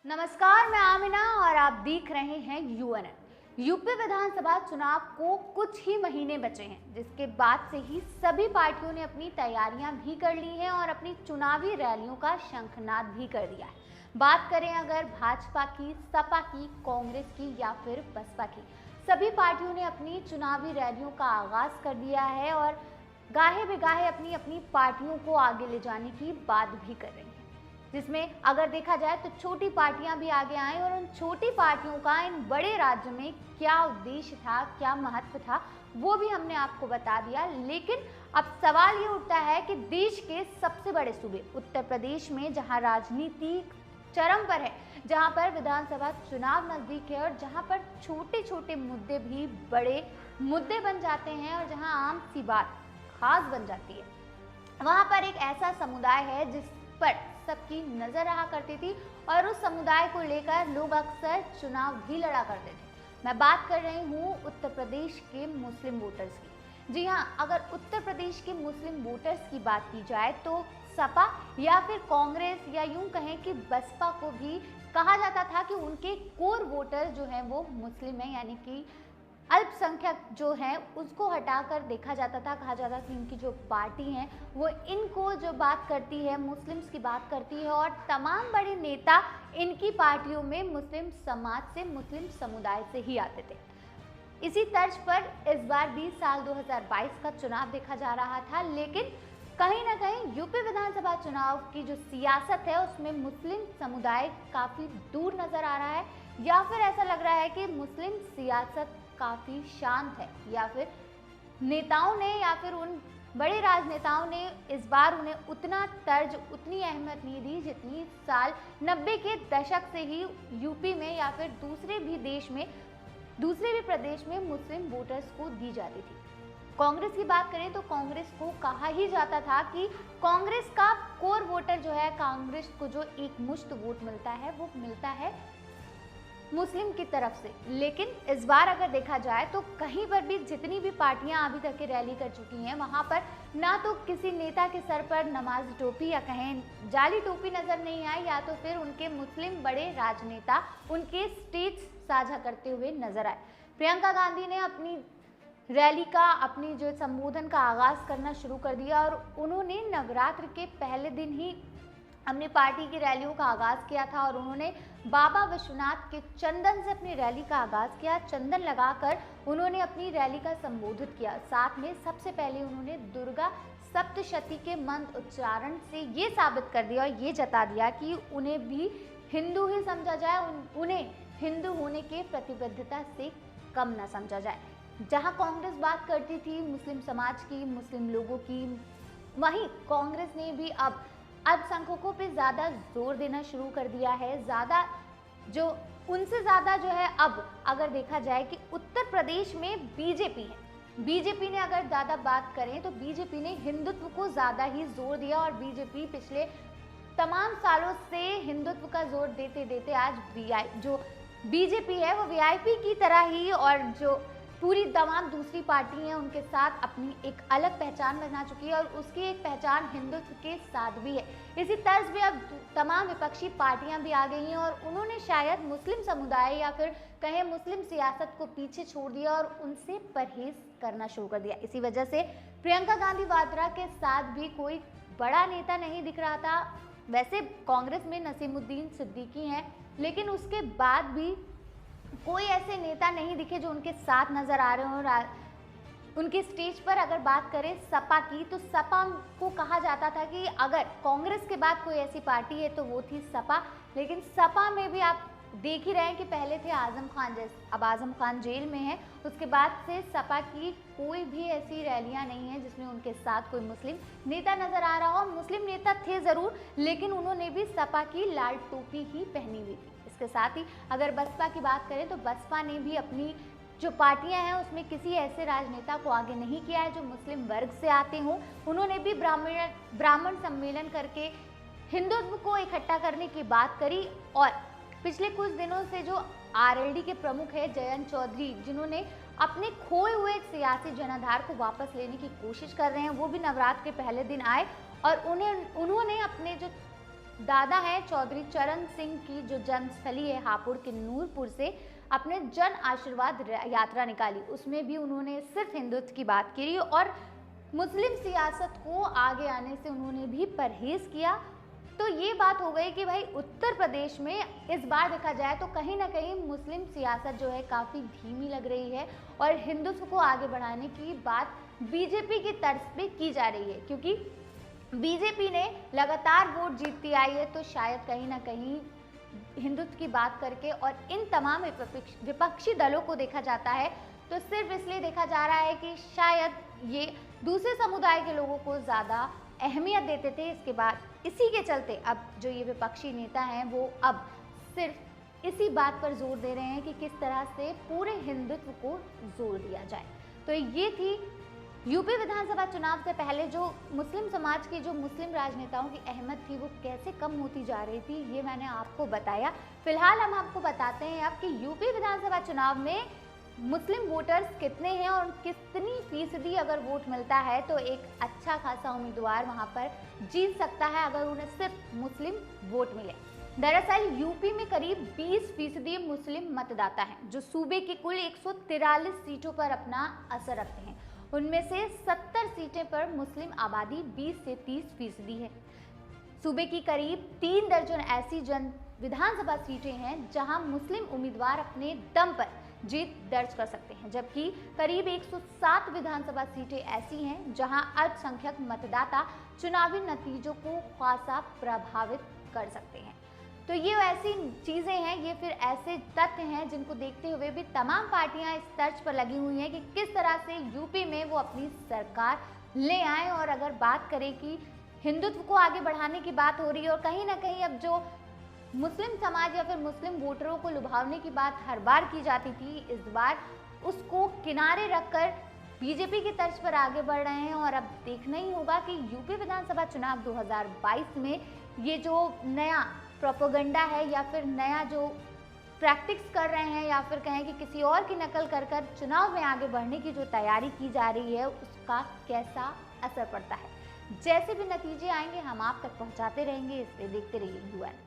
नमस्कार, मैं आमिना और आप देख रहे हैं यूएनएन। यूपी विधानसभा चुनाव को कुछ ही महीने बचे हैं, जिसके बाद से ही सभी पार्टियों ने अपनी तैयारियां भी कर ली हैं और अपनी चुनावी रैलियों का शंखनाद भी कर दिया है। बात करें अगर भाजपा की, सपा की, कांग्रेस की या फिर बसपा की, सभी पार्टियों ने अपनी चुनावी रैलियों का आगाज कर दिया है और गाहे बेगाहे अपनी अपनी पार्टियों को आगे ले जाने की बात भी कर रही हैं। जिसमें अगर देखा जाए तो छोटी पार्टियां भी आगे आए और उन छोटी पार्टियों का इन बड़े राज्य में क्या उद्देश्य था, क्या महत्व था, वो भी हमने आपको बता दिया। लेकिन अब सवाल ये उठता है कि देश के सबसे बड़े सूबे उत्तर प्रदेश में, जहां राजनीति चरम पर है, जहां पर विधानसभा चुनाव नजदीक है और जहां पर छोटे छोटे मुद्दे भी बड़े मुद्दे बन जाते हैं और जहां आम सी बात खास बन जाती है, वहां पर एक ऐसा समुदाय है जिस पर सबकी नजर रहा करती थी और उस समुदाय को लेकर लोग अक्सर चुनाव भी लड़ा करते थे। मैं बात कर रही हूँ उत्तर प्रदेश के मुस्लिम वोटर्स की। जी हाँ, अगर उत्तर प्रदेश के मुस्लिम वोटर्स की बात की जाए तो सपा या फिर कांग्रेस या यूं कहें कि बसपा को भी कहा जाता था कि उनके कोर वोटर जो हैं वो मुस्लिम है, यानी कि अल्पसंख्यक जो है उसको हटाकर देखा जाता था। कहा जाता था कि इनकी जो पार्टी है वो इनको जो बात करती है, मुस्लिम्स की बात करती है और तमाम बड़े नेता इनकी पार्टियों में मुस्लिम समाज से, मुस्लिम समुदाय से ही आते थे। इसी तर्ज पर इस बार भी साल 2022 का चुनाव देखा जा रहा था, लेकिन कहीं ना कहीं यूपी विधानसभा चुनाव की जो सियासत है उसमें मुस्लिम समुदाय काफी दूर नजर आ रहा है, या फिर ऐसा लग रहा है कि मुस्लिम सियासत काफी शांत है, या फिर नेताओं ने या फिर उन बड़े राजनेताओं ने इस बार उन्हें उतना तर्ज, उतनी अहमियत नहीं दी जितनी साल 90 के दशक से ही यूपी में या फिर दूसरे भी प्रदेश में मुस्लिम वोटर्स को दी जाती थी। कांग्रेस की बात करें तो कांग्रेस को कहा ही जाता था कि कांग्रेस का कोर वोटर जो है, कांग्रेस को जो एक मुश्त वोट मिलता है वो मिलता है मुस्लिम की तरफ से। लेकिन इस बार अगर देखा जाए तो कहीं पर भी जितनी भी पार्टियां अभी तक की रैली कर चुकी हैं, वहां पर ना तो किसी नेता के सर पर नमाज टोपी या कहें जाली टोपी नजर नहीं आई, या तो फिर उनके मुस्लिम बड़े राजनेता उनके स्टेज साझा करते हुए नजर आए। प्रियंका गांधी ने अपनी रैली का, अपनी जो संबोधन का आगाज करना शुरू कर दिया और उन्होंने नवरात्र के पहले दिन ही अपनी पार्टी की रैलियों का आगाज किया था और उन्होंने बाबा विश्वनाथ के चंदन से अपनी रैली का आगाज किया। चंदन लगाकर उन्होंने अपनी रैली का संबोधित किया। साथ में सबसे पहले उन्होंने दुर्गा सप्तशती के मंत्र उच्चारण से ये साबित कर दिया और ये जता दिया कि उन्हें भी हिंदू ही समझा जाए, उन्हें हिंदू होने के प्रतिबद्धता से कम ना समझा जाए। जहां कांग्रेस बात करती थी मुस्लिम समाज की, मुस्लिम लोगों की, वहीं कांग्रेस ने भी अब अल्पसंख्यकों पे ज्यादा जोर देना शुरू कर दिया है। ज्यादा जो उनसे ज्यादा जो है, अब अगर देखा जाए कि उत्तर प्रदेश में बीजेपी है, बीजेपी ने अगर ज्यादा बात करें तो बीजेपी ने हिंदुत्व को ज्यादा ही जोर दिया और बीजेपी पिछले तमाम सालों से हिंदुत्व का जोर देते देते आज जो बीजेपी है वो वीआईपी की तरह ही, और जो पूरी तमाम दूसरी पार्टी हैं उनके साथ अपनी एक अलग पहचान बना चुकी है और उसकी एक पहचान हिंदुत्व के साथ भी है। इसी तर्ज पे अब तमाम विपक्षी पार्टियां भी आ गई हैं और उन्होंने शायद मुस्लिम समुदाय या फिर कहें मुस्लिम सियासत को पीछे छोड़ दिया और उनसे परहेज करना शुरू कर दिया। इसी वजह से प्रियंका गांधी वाड्रा के साथ भी कोई बड़ा नेता नहीं दिख रहा था। वैसे कांग्रेस में नसीमुद्दीन सिद्दीकी हैं, लेकिन उसके बाद भी कोई ऐसे नेता नहीं दिखे जो उनके साथ नजर आ रहे हों। और उनके स्टेज पर अगर बात करें सपा की, तो सपा को कहा जाता था कि अगर कांग्रेस के बाद कोई ऐसी पार्टी है तो वो थी सपा। लेकिन सपा में भी आप देख ही रहे हैं कि पहले थे आजम खान, अब आजम खान जेल में है, उसके बाद से सपा की कोई भी ऐसी रैलियां नहीं है जिसमें उनके साथ कोई मुस्लिम नेता नजर आ रहा हो। मुस्लिम नेता थे जरूर, लेकिन उन्होंने भी सपा की लाल टोपी ही पहनी हुई थी। इसके साथ ही अगर बसपा की बात करें तो बसपा ने भी अपनी जो पार्टियां हैं उसमें किसी ऐसे राजनेता को आगे नहीं किया है जो मुस्लिम वर्ग से आते हों। उन्होंने भी ब्राह्मण सम्मेलन करके हिंदुत्व को इकट्ठा करने की बात करी और पिछले कुछ दिनों से जो आरएलडी के प्रमुख है जयंत चौधरी, जिन्होंने अपने खोए हुए सियासी जनाधार को वापस लेने की कोशिश कर रहे हैं, वो भी नवरात्र के पहले दिन आए और उन्होंने अपने जो दादा हैं चौधरी चरण सिंह की जो जन्मस्थली है हापुड़ के नूरपुर से अपने जन आशीर्वाद यात्रा निकाली। उसमें भी उन्होंने सिर्फ हिंदुत्व की बात की और मुस्लिम सियासत को आगे आने से उन्होंने भी परहेज किया। तो ये बात हो गई कि भाई उत्तर प्रदेश में इस बार देखा जाए तो कहीं ना कहीं मुस्लिम सियासत जो है काफ़ी धीमी लग रही है और हिंदुत्व को आगे बढ़ाने की बात बीजेपी की तर्ज पे की जा रही है, क्योंकि बीजेपी ने लगातार वोट जीतती आई है। तो शायद कहीं ना कहीं हिंदुत्व की बात करके और इन तमाम विपक्षी दलों को देखा जाता है तो सिर्फ इसलिए देखा जा रहा है कि शायद ये दूसरे समुदाय के लोगों को ज़्यादा अहमियत देते थे। इसके बाद इसी के चलते अब जो ये विपक्षी नेता हैं वो अब सिर्फ इसी बात पर जोर दे रहे हैं कि किस तरह से पूरे हिंदुत्व को जोर दिया जाए। तो ये थी यूपी विधानसभा चुनाव से पहले जो मुस्लिम समाज की, जो मुस्लिम राजनेताओं की अहमियत थी वो कैसे कम होती जा रही थी, ये मैंने आपको बताया। फिलहाल हम आपको बताते हैं अब कि यूपी विधानसभा चुनाव में मुस्लिम वोटर्स कितने हैं और कितनी फीसदी अगर वोट मिलता है तो एक अच्छा खासा उम्मीदवार वहां पर जीत सकता है अगर उन्हें सिर्फ मुस्लिम वोट मिले। दरअसल यूपी में करीब 20% मुस्लिम मतदाता हैं जो सूबे की कुल 143 सीटों पर अपना असर रखते हैं। उनमें से 70 सीटें पर मुस्लिम आबादी 20 से 30% है। सूबे की करीब 3 दर्जन ऐसी विधानसभा सीटें हैं जहां मुस्लिम उम्मीदवार अपने दम पर जीत दर्ज कर सकते हैं, जबकि करीब 107 विधानसभा सीटें ऐसी हैं जहां अल्पसंख्यक मतदाता चुनावी नतीजों को खासा प्रभावित कर सकते हैं। तो ये ऐसी चीज़ें हैं, ये फिर ऐसे तथ्य हैं जिनको देखते हुए भी तमाम पार्टियां इस तर्ज पर लगी हुई हैं कि किस तरह से यूपी में वो अपनी सरकार ले आएं। और अगर बात करें कि हिंदुत्व को आगे बढ़ाने की बात हो रही है और कहीं ना कहीं अब जो मुस्लिम समाज या फिर मुस्लिम वोटरों को लुभावने की बात हर बार की जाती थी, इस बार उसको किनारे रखकर बीजेपी की तर्ज पर आगे बढ़ रहे हैं। और अब देखना ही होगा कि यूपी विधानसभा चुनाव 2022 में ये जो नया प्रोपेगेंडा है या फिर नया जो प्रैक्टिस कर रहे हैं या फिर कहें कि किसी और की नकल कर कर चुनाव में आगे बढ़ने की जो तैयारी की जा रही है उसका कैसा असर पड़ता है। जैसे भी नतीजे आएंगे हम आप तक पहुंचाते रहेंगे, इसलिए देखते रहिए यूएन।